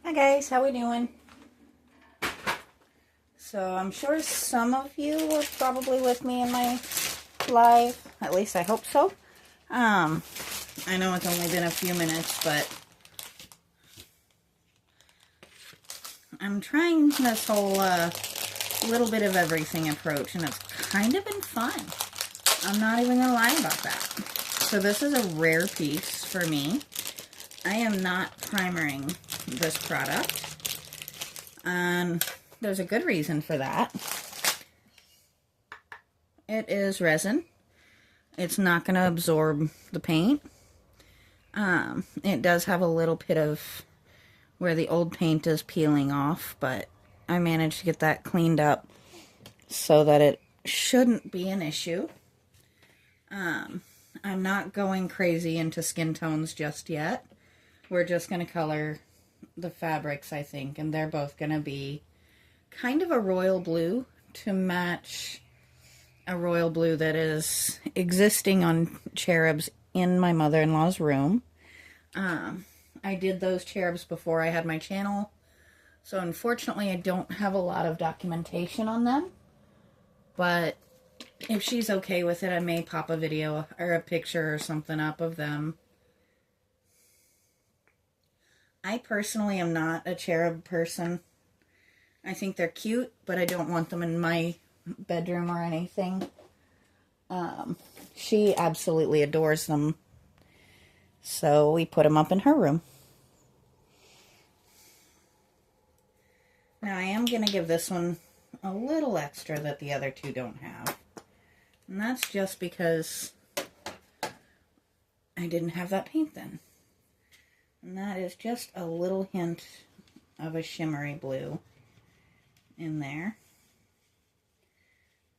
Hi guys, how we doing? So I'm sure some of you were probably with me in my live. At least I hope so. I know it's only been a few minutes, but I'm trying this whole little bit of everything approach, and it's kind of been fun. I'm not even gonna lie about that. So this is a rare piece for me. I am not primering this product. There's a good reason for that. It is resin. It's not going to absorb the paint. It does have a little bit of where the old paint is peeling off, but I managed to get that cleaned up so that it shouldn't be an issue. I'm not going crazy into skin tones just yet. We're just going to color the fabrics, I think, and they're both going to be kind of a royal blue to match a royal blue that is existing on cherubs in my mother-in-law's room. I did those cherubs before I had my channel, so unfortunately I don't have a lot of documentation on them, but if she's okay with it, I may pop a video or a picture or something up of them. I personally am not a cherub person. I think they're cute, but I don't want them in my bedroom or anything. She absolutely adores them, so we put them up in her room. Now I am going to give this one a little extra that the other two don't have, and that's just because I didn't have that paint then. And that is just a little hint of a shimmery blue in there.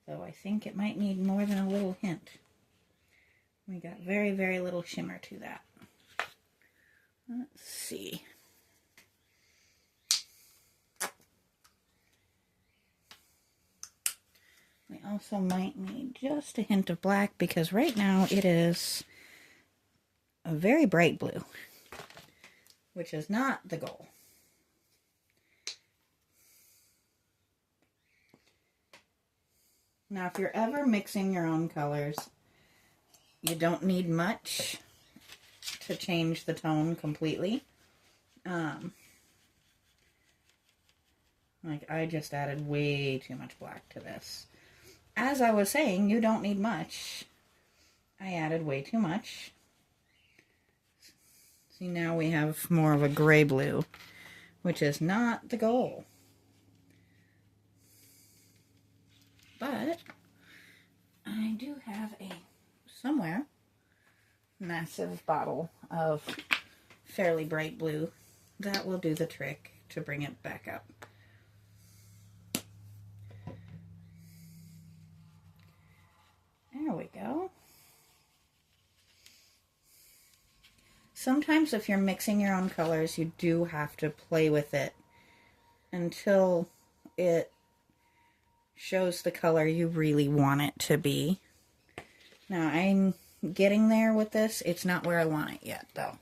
So I think it might need more than a little hint. We got very, very little shimmer to that. Let's see. We also might need just a hint of black because right now it is a very bright blue, which is not the goal. Now, if you're ever mixing your own colors, you don't need much to change the tone completely. Like, I just added way too much black to this. As I was saying, you don't need much. I added way too much. See, now we have more of a gray blue, which is not the goal. But I do have somewhere, massive bottle of fairly bright blue that will do the trick to bring it back up. There we go. Sometimes if you're mixing your own colors, you do have to play with it until it shows the color you really want it to be. Now, I'm getting there with this. It's not where I want it yet, though.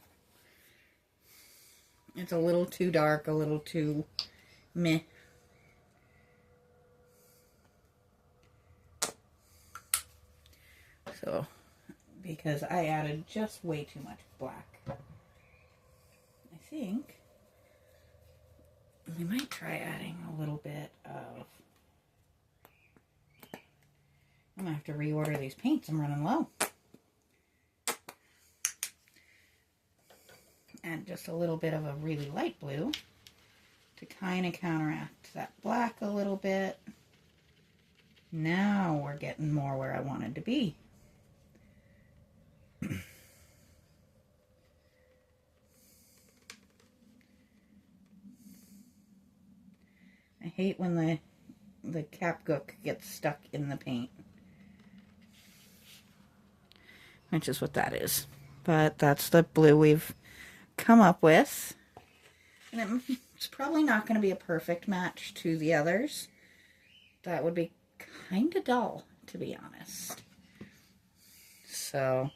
It's a little too dark, a little too meh. So, because I added just way too much black. I think we might try adding a little bit of... I'm going to have to reorder these paints. I'm running low. Add just a little bit of a really light blue to kind of counteract that black a little bit. Now we're getting more where I wanted to be. I hate when the cap gook gets stuck in the paint. Which is what that is. But that's the blue we've come up with. And it's probably not going to be a perfect match to the others. That would be kind of dull, to be honest. So,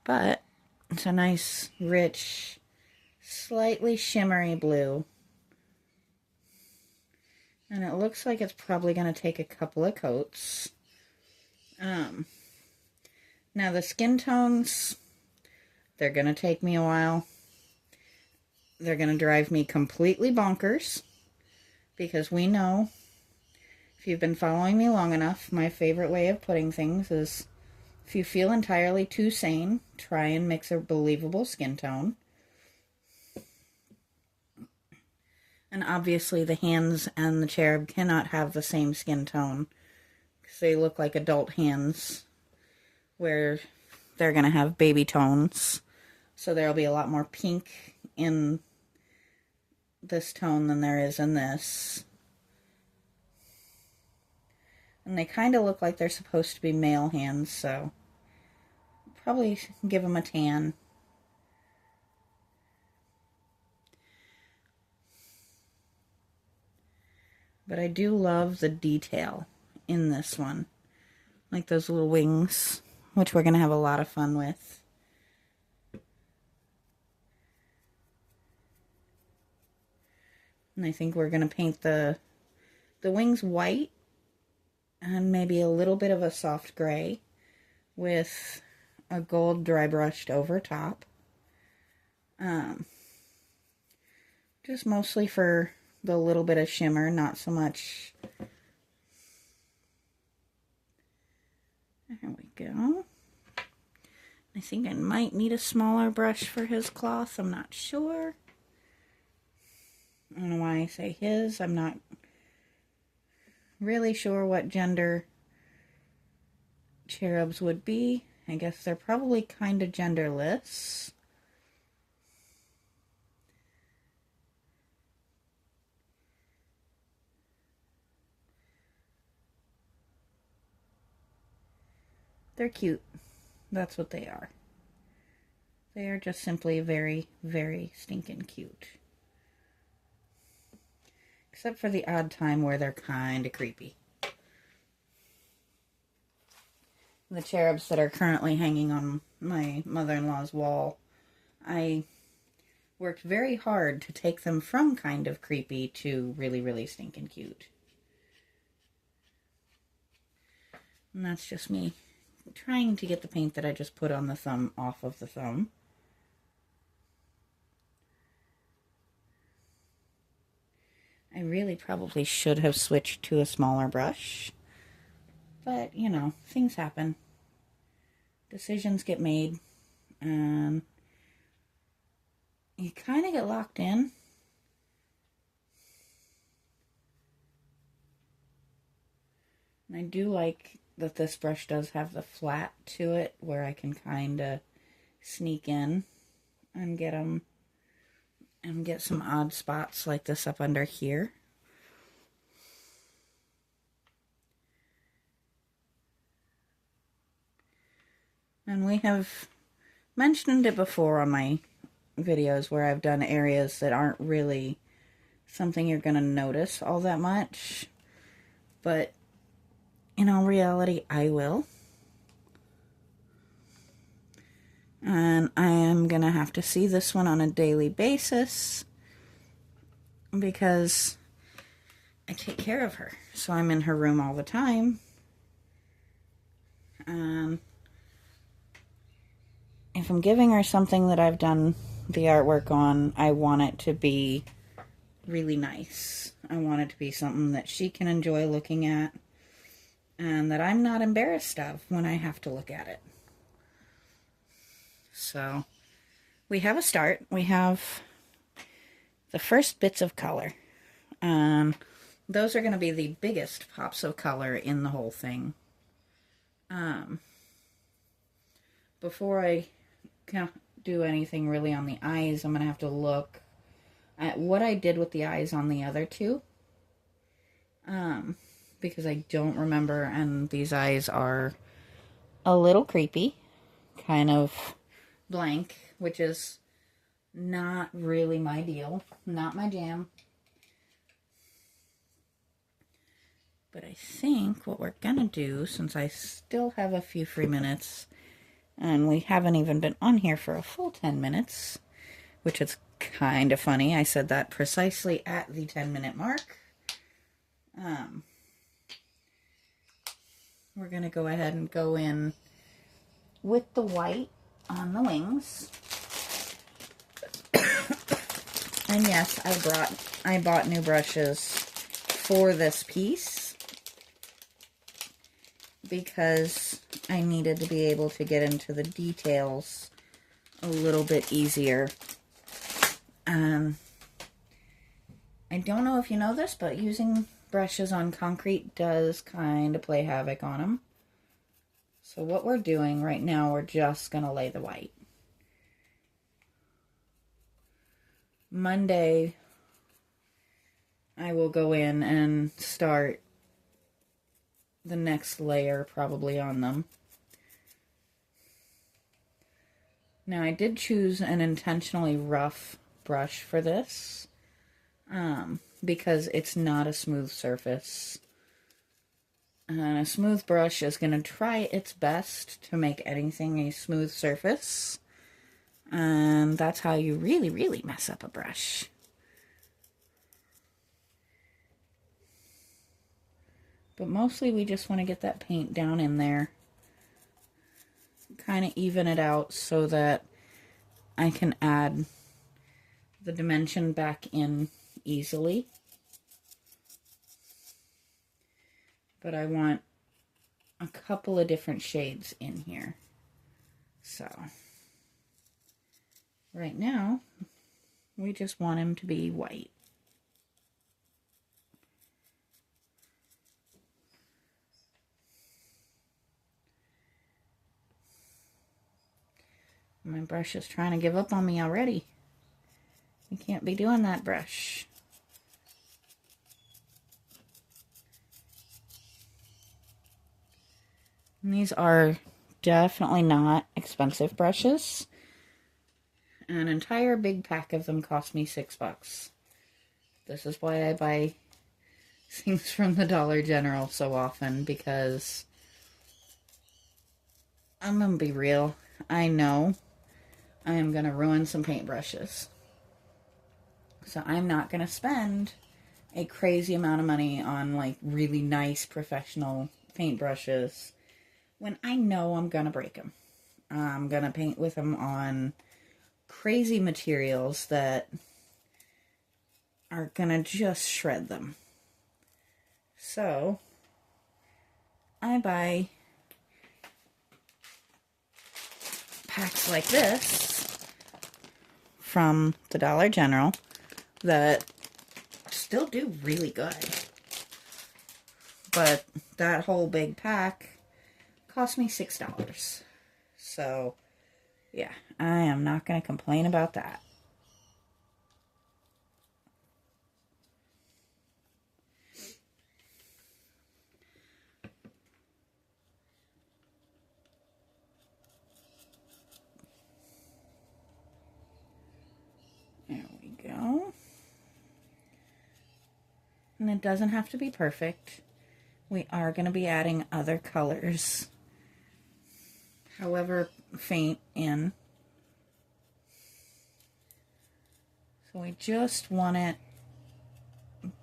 but it's a nice, rich, slightly shimmery blue. And it looks like it's probably going to take a couple of coats. Now the skin tones, they're going to take me a while. They're going to drive me completely bonkers. Because we know, if you've been following me long enough, my favorite way of putting things is, if you feel entirely too sane, try and mix a believable skin tone. And obviously the hands and the cherub cannot have the same skin tone, because they look like adult hands, where they're going to have baby tones. So there'll be a lot more pink in this tone than there is in this. And they kind of look like they're supposed to be male hands, so probably give them a tan. But I do love the detail in this one. Like those little wings, which we're going to have a lot of fun with. And I think we're going to paint the wings white and maybe a little bit of a soft gray with a gold dry brushed over top. Just mostly for the little bit of shimmer, not so much. There we go. I think I might need a smaller brush for his cloth. I'm not sure. I don't know why I say his. I'm not really sure what gender cherubs would be. I guess they're probably kind of genderless. They're cute. That's what they are. They are just simply very, very stinking cute. Except for the odd time where they're kind of creepy. The cherubs that are currently hanging on my mother-in-law's wall, I worked very hard to take them from kind of creepy to really, really stinking cute. And that's just me trying to get the paint that I just put on the thumb off of the thumb. I really probably should have switched to a smaller brush. But, you know, things happen. Decisions get made. And you kind of get locked in. And I do like that this brush does have the flat to it, where I can kind of sneak in and get them. And get some odd spots like this up under here. And we have mentioned it before on my videos where I've done areas that aren't really something you're going to notice all that much. But in all reality, I will. And I am going to have to see this one on a daily basis because I take care of her. So I'm in her room all the time. If I'm giving her something that I've done the artwork on, I want it to be really nice. I want it to be something that she can enjoy looking at and that I'm not embarrassed of when I have to look at it. So we have a start. We have the first bits of color. Those are going to be the biggest pops of color in the whole thing. Before I can do anything really on the eyes, I'm going to have to look at what I did with the eyes on the other two. Because I don't remember, and these eyes are a little creepy. Kind of blank, which is not really my deal, not my jam. But I think what we're gonna do, since I still have a few free minutes, and we haven't even been on here for a full 10 minutes, which is kind of funny. I said that precisely at the 10-minute mark. We're going to go ahead and go in with the white on the wings. And yes, I bought new brushes for this piece because I needed to be able to get into the details a little bit easier. I don't know if you know this, but using brushes on concrete does kind of play havoc on them. So what we're doing right now, we're just going to lay the white. Monday, I will go in and start the next layer probably on them. Now, I did choose an intentionally rough brush for this because it's not a smooth surface. And a smooth brush is going to try its best to make anything a smooth surface. And that's how you really, really mess up a brush. But mostly we just want to get that paint down in there. Kind of even it out so that I can add the dimension back in easily. But I want a couple of different shades in here. So right now, we just want him to be white. My brush is trying to give up on me already. I can't be doing that, brush. And these are definitely not expensive brushes. An entire big pack of them cost me $6. This is why I buy things from the Dollar General so often, because I'm gonna be real. I know I am gonna ruin some paintbrushes. So I'm not gonna spend a crazy amount of money on like really nice professional paintbrushes when I know I'm gonna break them. I'm gonna paint with them on crazy materials that are gonna just shred them. So I buy packs like this from the Dollar General that still do really good. But that whole big pack cost me $6. So yeah, I am not going to complain about that. There we go. And it doesn't have to be perfect. We are going to be adding other colors, however faint, in. So we just want it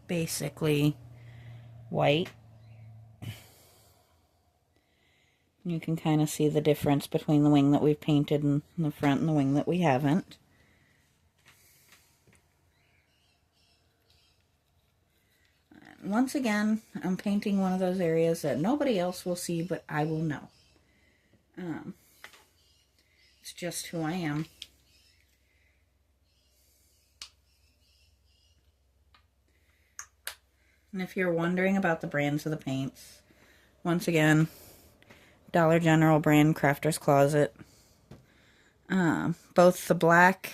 basically white. You can kind of see the difference between the wing that we've painted in the front and the wing that we haven't. Once again, I'm painting one of those areas that nobody else will see, but I will know. It's just who I am. And if you're wondering about the brands of the paints, once again, Dollar General brand, Crafter's Closet. Both the black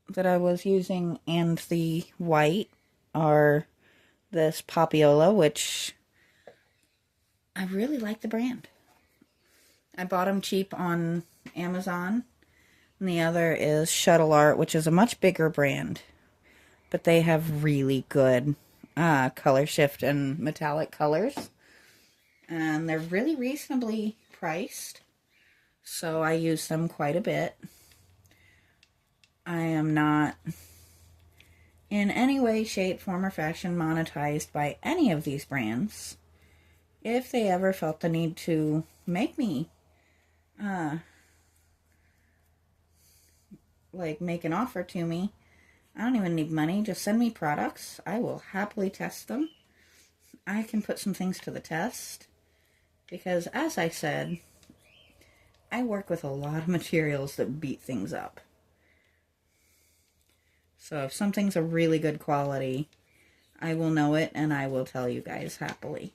that I was using and the white are this Popiola, which I really like the brand. I bought them cheap on Amazon. And the other is Shuttle Art, which is a much bigger brand. But they have really good color shift and metallic colors. And they're really reasonably priced. So I use them quite a bit. I am not in any way, shape, form, or fashion monetized by any of these brands. If they ever felt the need to make me, make an offer to me, I don't even need money. Just send me products. I will happily test them. I can put some things to the test. Because, as I said, I work with a lot of materials that beat things up. So if something's a really good quality, I will know it and I will tell you guys happily.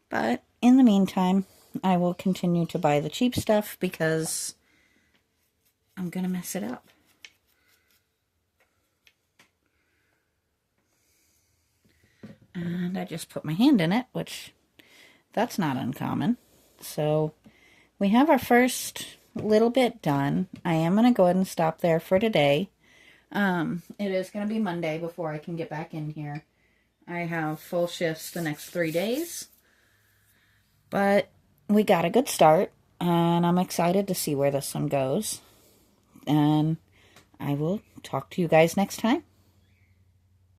But in the meantime, I will continue to buy the cheap stuff because I'm going to mess it up. And I just put my hand in it, which that's not uncommon. So we have our first little bit done. I am going to go ahead and stop there for today. It is going to be Monday before I can get back in here. I have full shifts the next 3 days. But we got a good start, and I'm excited to see where this one goes. And I will talk to you guys next time.